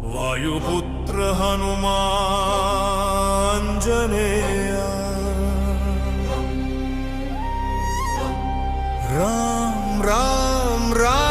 वायुपुत्र हनुमाञ्जनेय राम राम राम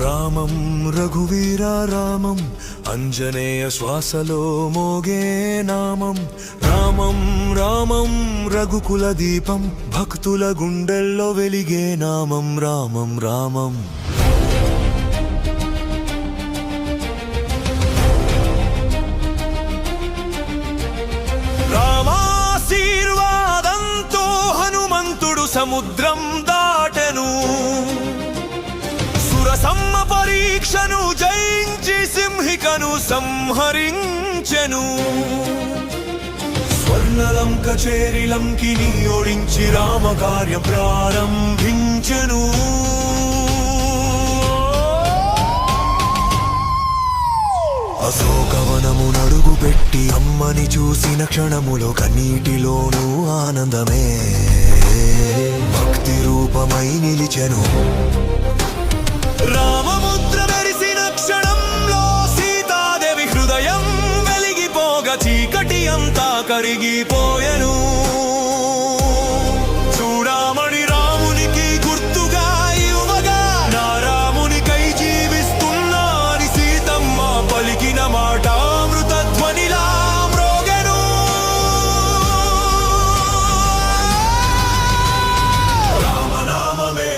రామం రఘువీర రామం అంజనేయ శ్వాసలో మోగే నామం రామం రామం రఘుకుల దీపం భక్తుల గుండెల్లో వెలిగే నామం రామం రామం రామాశీర్వాదంతో హనుమంతుడు సముద్రం దాటెను సురసమ్మ పరీక్షను జయించి సింహికను సంహరించెను స్వర్ణలంక చేరి లంకిని ఓడించి రామకార్యం ప్రారంభించెను అశోకవనము నడుగు పెట్టి అమ్మని చూసిన క్షణములో కన్నీటిలోనూ ఆనందమే భక్తి రూపమై నిలిచెను రామముద్ర మెరిసిన క్షణంలో సీతాదేవి హృదయం వెలిగిపోగా చీకటి అంతా కరిగిపోయెను చూడామణి రామునికి గుర్తుగా ఇవ్వగా నా రామునికై జీవిస్తున్నా అని సీతమ్మ పలికిన మాట అమృతధ్వనిలా మ్రోగెను రామనామమే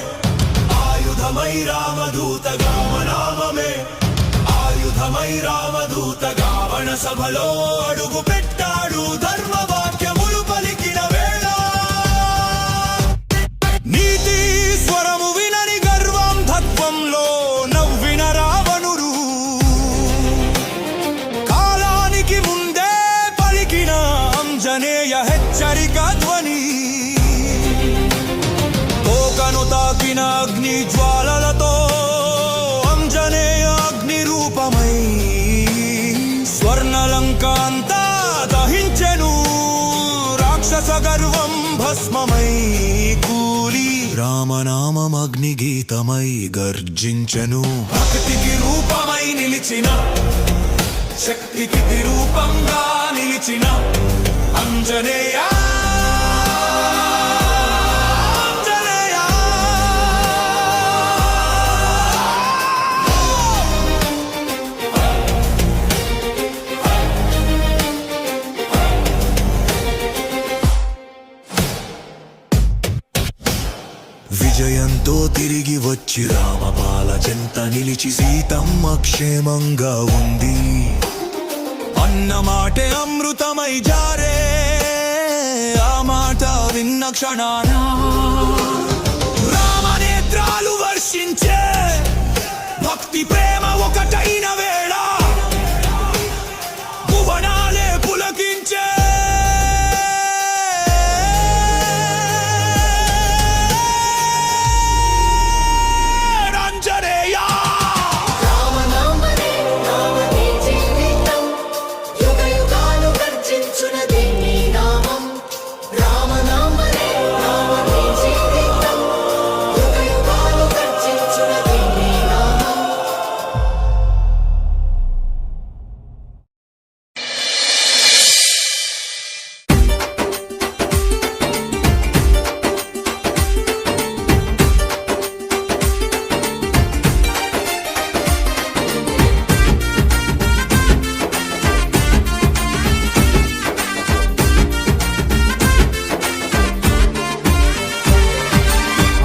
ఆయుధమై రామదూతగా నామమే ఆయుధమై రామదూతగా వన సభలో అడుగు పెట్టాడు ధర్మవాక్యములు పలికిన వేళ నీతి స్వరము వినని గర్వం తత్వంలో నవ్విన రావణుడు కాలానికి ముందే పలికిన అంజనేయ హెచ్చరిక ధ్వని తోకను తాకిన అగ్ని జ్వాలలతో అంజనేయ అగ్ని రూపమై స్వర్ణలంక అంతా దహించెను రాక్షస గర్వం భస్మమై కూలి రామనామం అగ్ని గీతమై గర్జించెను భక్తికి రూపమై నిలిచిన శక్తికి రూపంగా నిలిచిన అంజనేయ విజయంతో తిరిగి వచ్చి రామపాల చెంత నిలిచి సీతమ్మ క్షేమంగా ఉంది అన్న మాటే అమృతమై జారే ఆ మాట విన్న క్షణాన రామనేత్రాలు వర్షించే భక్తి ప్రేమ ఒకటైన వేళ భువనాలే పులకించే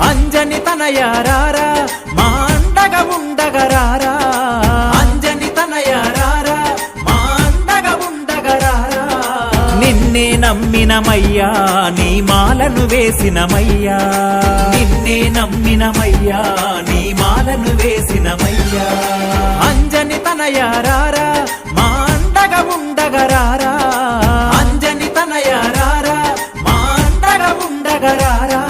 అంజని తనయారారా మా అండగా ఉండగరారా అంజని తనయారారా మా అండగా ఉండగరారా నిన్నే నమ్మినమయ్యా నీ మాలను వేసినమయ్యా నిన్నే నమ్మినమయ్యా నీ మాలను వేసినమయ్యా అంజని తనయారారా మా అండగా ఉండగరారా అంజని తనయారారా మా అండగా ఉండగరారా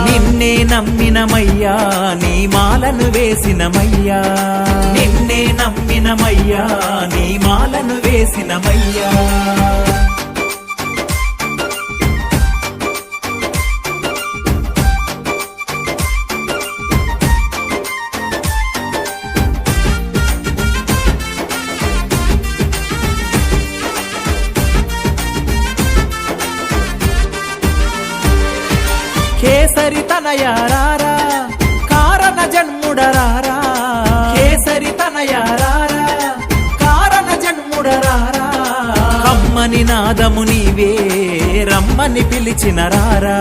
నిన్నే నమ్మినమయ్యా నీ మాలను వేసినమయ్యా నిన్నే నమ్మినమయ్యా నీ మాలను వేసినమయ్యా కేసరి తనయారారా కారణ జన్ముడరారా కేసరి తనయారారా కారణ జన్ముడరారా కమ్మని నాదము నీవే రమ్మని పిలిచిన రారా